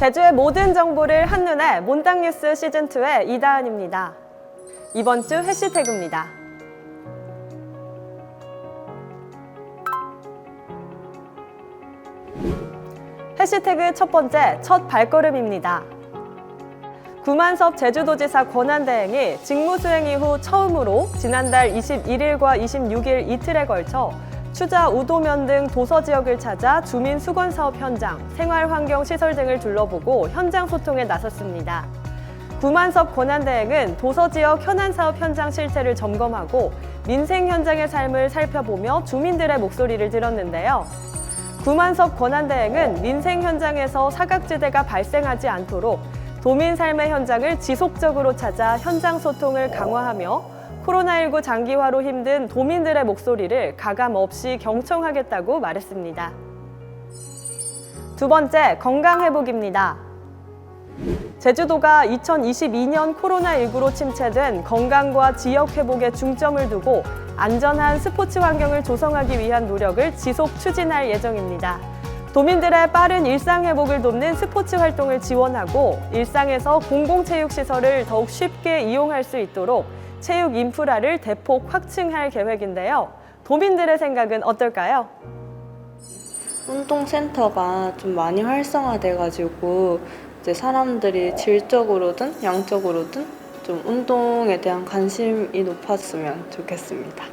제주의 모든 정보를 한눈에 몬땅뉴스 시즌2의 이다은입니다. 이번 주 해시태그입니다. 해시태그 첫 번째, 첫 발걸음입니다. 구만섭 제주도지사 권한대행이 직무수행 이후 처음으로 지난달 21일과 26일 이틀에 걸쳐 추자, 우도면 등 도서지역을 찾아 주민수건사업 현장, 생활환경시설 등을 둘러보고 현장 소통에 나섰습니다. 구만섭 권한대행은 도서지역 현안사업 현장 실태를 점검하고 민생 현장의 삶을 살펴보며 주민들의 목소리를 들었는데요. 구만섭 권한대행은 민생 현장에서 사각지대가 발생하지 않도록 도민 삶의 현장을 지속적으로 찾아 현장 소통을 강화하며 코로나19 장기화로 힘든 도민들의 목소리를 가감없이 경청하겠다고 말했습니다. 두 번째, 건강회복입니다. 제주도가 2022년 코로나19로 침체된 건강과 지역회복에 중점을 두고 안전한 스포츠 환경을 조성하기 위한 노력을 지속 추진할 예정입니다. 도민들의 빠른 일상회복을 돕는 스포츠 활동을 지원하고 일상에서 공공체육시설을 더욱 쉽게 이용할 수 있도록 체육 인프라를 대폭 확충할 계획인데요. 도민들의 생각은 어떨까요? 운동센터가 좀 많이 활성화돼가지고 이제 사람들이 질적으로든 양적으로든 좀 운동에 대한 관심이 높았으면 좋겠습니다.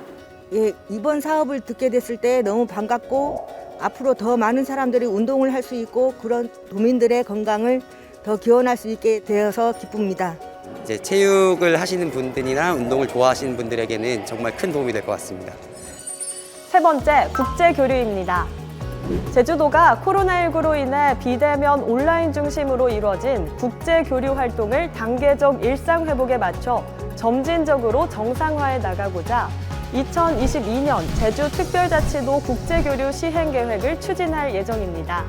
예, 이번 사업을 듣게 됐을 때 너무 반갑고 앞으로 더 많은 사람들이 운동을 할 수 있고 그런 도민들의 건강을 더 기원할 수 있게 되어서 기쁩니다. 이제 체육을 하시는 분들이나 운동을 좋아하시는 분들에게는 정말 큰 도움이 될 것 같습니다. 세 번째, 국제교류입니다. 제주도가 코로나19로 인해 비대면 온라인 중심으로 이루어진 국제교류 활동을 단계적 일상회복에 맞춰 점진적으로 정상화해 나가고자 2022년 제주특별자치도 국제교류 시행계획을 추진할 예정입니다.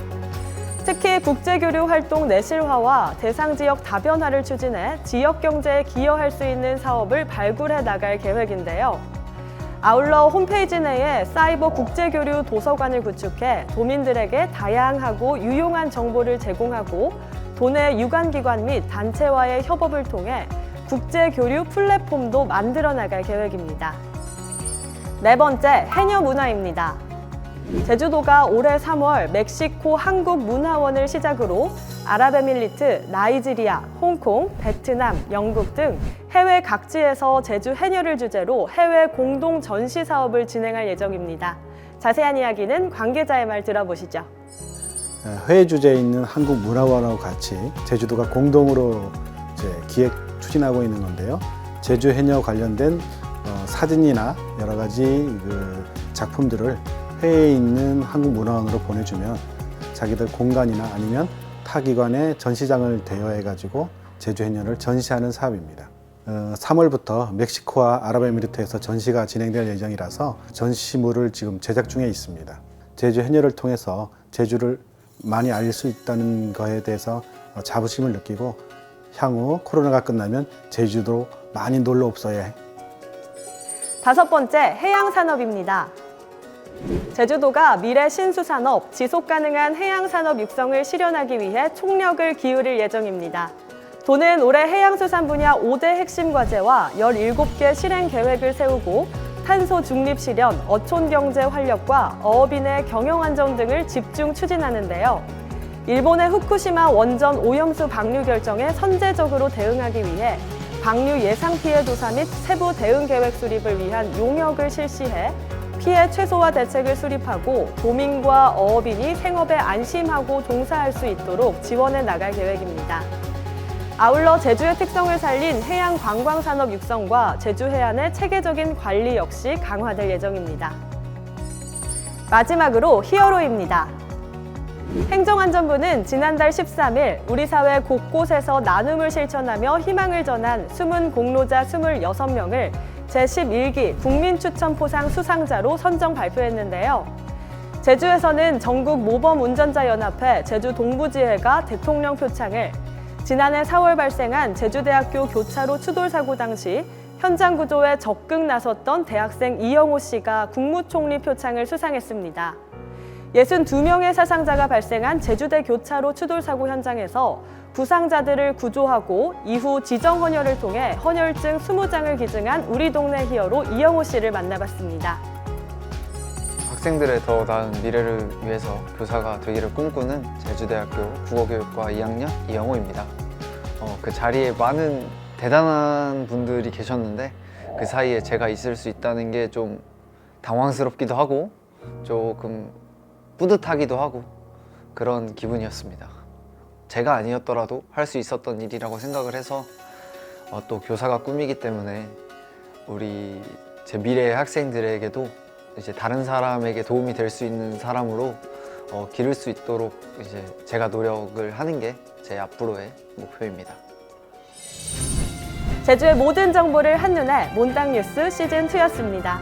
특히 국제교류 활동 내실화와 대상지역 다변화를 추진해 지역경제에 기여할 수 있는 사업을 발굴해 나갈 계획인데요. 아울러 홈페이지 내에 사이버 국제교류 도서관을 구축해 도민들에게 다양하고 유용한 정보를 제공하고 도내 유관기관 및 단체와의 협업을 통해 국제교류 플랫폼도 만들어 나갈 계획입니다. 네 번째, 해녀 문화입니다. 제주도가 올해 3월 멕시코 한국문화원을 시작으로 아랍에밀리트, 나이지리아, 홍콩, 베트남, 영국 등 해외 각지에서 제주 해녀를 주제로 해외 공동 전시 사업을 진행할 예정입니다. 자세한 이야기는 관계자의 말 들어보시죠. 회의 주제에 있는 한국문화원하고 같이 제주도가 공동으로 기획 추진하고 있는 건데요. 제주 해녀 관련된 사진이나 여러 가지 작품들을 회의에 있는 한국문화원으로 보내주면 자기들 공간이나 아니면 타 기관의 전시장을 대여해가지고 제주 해녀를 전시하는 사업입니다. 3월부터 멕시코와 아랍에미리트에서 전시가 진행될 예정이라서 전시물을 지금 제작 중에 있습니다. 제주 해녀를 통해서 제주를 많이 알릴 수 있다는 것에 대해서 자부심을 느끼고 향후 코로나가 끝나면 제주도 많이 놀러 옵소야 해. 다섯 번째, 해양산업입니다. 제주도가 미래 신수산업, 지속가능한 해양산업 육성을 실현하기 위해 총력을 기울일 예정입니다. 도는 올해 해양수산 분야 5대 핵심 과제와 17개 실행 계획을 세우고 탄소 중립 실현, 어촌경제 활력과 어업인의 경영 안정 등을 집중 추진하는데요. 일본의 후쿠시마 원전 오염수 방류 결정에 선제적으로 대응하기 위해 방류 예상 피해 조사 및 세부 대응 계획 수립을 위한 용역을 실시해 피해 최소화 대책을 수립하고 도민과 어업인이 생업에 안심하고 종사할 수 있도록 지원해 나갈 계획입니다. 아울러 제주의 특성을 살린 해양 관광산업 육성과 제주 해안의 체계적인 관리 역시 강화될 예정입니다. 마지막으로 히어로입니다. 행정안전부는 지난달 13일 우리 사회 곳곳에서 나눔을 실천하며 희망을 전한 숨은 공로자 26명을 제11기 국민추천포상 수상자로 선정 발표했는데요. 제주에서는 전국모범운전자연합회 제주동부지회가 대통령 표창을, 지난해 4월 발생한 제주대학교 교차로 추돌사고 당시 현장 구조에 적극 나섰던 대학생 이영호 씨가 국무총리 표창을 수상했습니다. 62명의 사상자가 발생한 제주대 교차로 추돌 사고 현장에서 부상자들을 구조하고 이후 지정 헌혈을 통해 헌혈증 20장을 기증한 우리 동네 히어로 이영호 씨를 만나봤습니다. 학생들의 더 나은 미래를 위해서 교사가 되기를 꿈꾸는 제주대학교 국어교육과 2학년 이영호입니다. 그 자리에 많은 대단한 분들이 계셨는데 그 사이에 제가 있을 수 있다는 게 좀 당황스럽기도 하고 조금 뿌듯하기도 하고 그런 기분이었습니다. 제가 아니었더라도 할 수 있었던 일이라고 생각을 해서 또 교사가 꿈이기 때문에 제 미래의 학생들에게도 이제 다른 사람에게 도움이 될 수 있는 사람으로 기를 수 있도록 이제 제가 노력을 하는 게 제 앞으로의 목표입니다. 제주의 모든 정보를 한눈에 몬땅 뉴스 시즌 2였습니다.